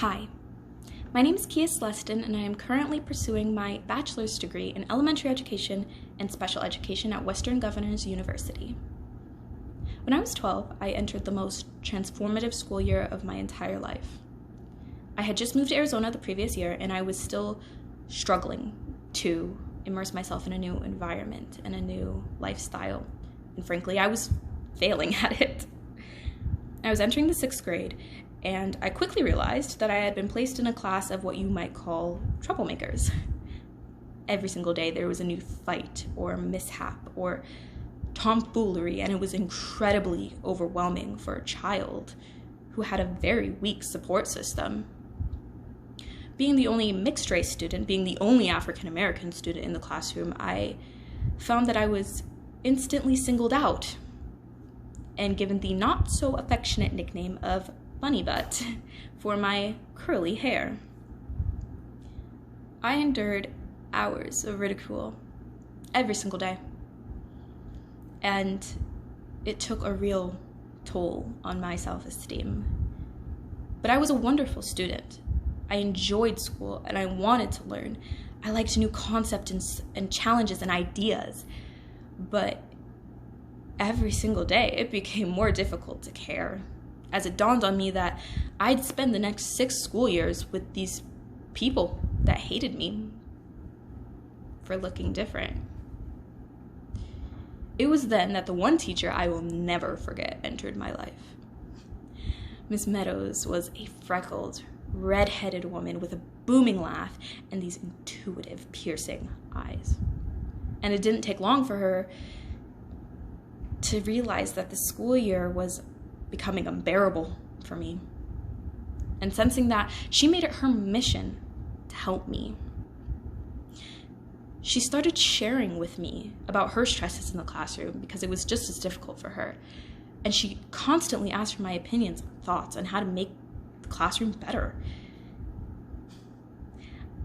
Hi, my name is Kia Celestin, and I am currently pursuing my bachelor's degree in elementary education and special education at Western Governors University. When I was 12, I entered the most transformative school year of my entire life. I had just moved to Arizona the previous year, and I was still struggling to immerse myself in a new environment and a new lifestyle. And frankly, I was failing at it. I was entering the 6th grade, and I quickly realized that I had been placed in a class of what you might call troublemakers. Every single day there was a new fight or mishap or tomfoolery, and it was incredibly overwhelming for a child who had a very weak support system. Being the only mixed-race student, being the only African-American student in the classroom, I found that I was instantly singled out and given the not-so-affectionate nickname of Bunny Butt for my curly hair. I endured hours of ridicule every single day, and it took a real toll on my self-esteem. But I was a wonderful student. I enjoyed school and I wanted to learn. I liked new concepts and challenges and ideas, but every single day it became more difficult to care, as it dawned on me that I'd spend the next 6 school years with these people that hated me for looking different. It was then that the one teacher I will never forget entered my life. Miss Meadows was a freckled, red-headed woman with a booming laugh and these intuitive, piercing eyes. And it didn't take long for her to realize that the school year was becoming unbearable for me. And sensing that, she made it her mission to help me. She started sharing with me about her stresses in the classroom because it was just as difficult for her. And she constantly asked for my opinions and thoughts on how to make the classroom better.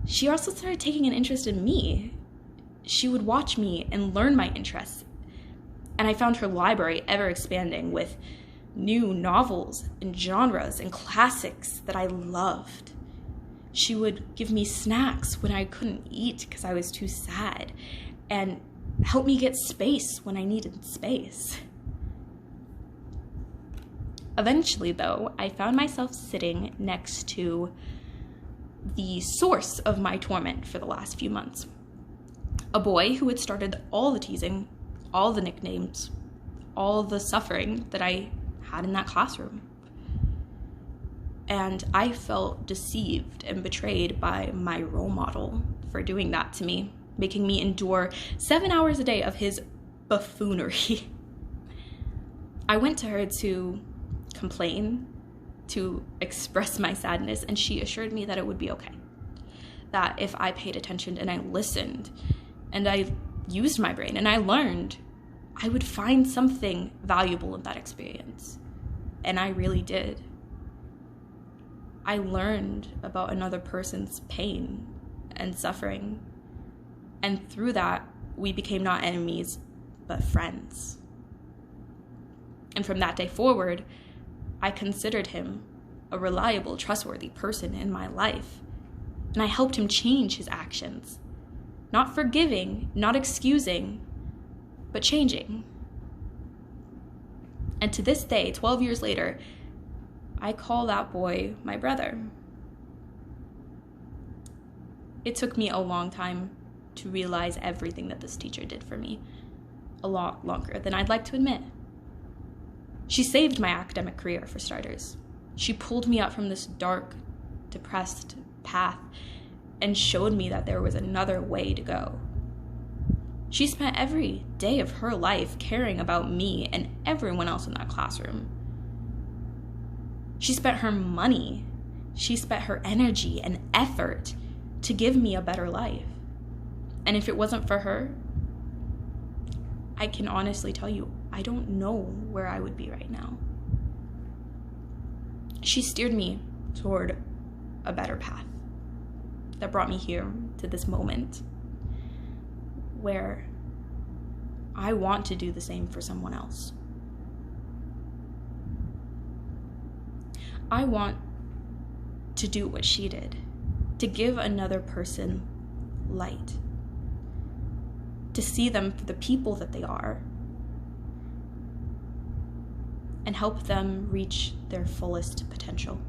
She also started taking an interest in me. She would watch me and learn my interests. And I found her library ever expanding with new novels and genres and classics that I loved. She would give me snacks when I couldn't eat because I was too sad, and help me get space when I needed space. Eventually, though, I found myself sitting next to the source of my torment for the last few months. A boy who had started all the teasing, all the nicknames, all the suffering that I had in that classroom. And I felt deceived and betrayed by my role model for doing that to me, making me endure 7 hours a day of his buffoonery. I went to her to complain, to express my sadness, and she assured me that it would be okay. That if I paid attention and I listened and I used my brain and I learned, I would find something valuable in that experience. And I really did. I learned about another person's pain and suffering. And through that, we became not enemies, but friends. And from that day forward, I considered him a reliable, trustworthy person in my life. And I helped him change his actions. Not forgiving, not excusing, but changing. And to this day, 12 years later, I call that boy my brother. It took me a long time to realize everything that this teacher did for me. A lot longer than I'd like to admit. She saved my academic career, for starters. She pulled me up from this dark, depressed path and showed me that there was another way to go. She spent every day of her life caring about me and everyone else in that classroom. She spent her money, she spent her energy and effort to give me a better life. And if it wasn't for her, I can honestly tell you, I don't know where I would be right now. She steered me toward a better path that brought me here to this moment where I want to do the same for someone else. I want to do what she did, to give another person light, to see them for the people that they are, and help them reach their fullest potential.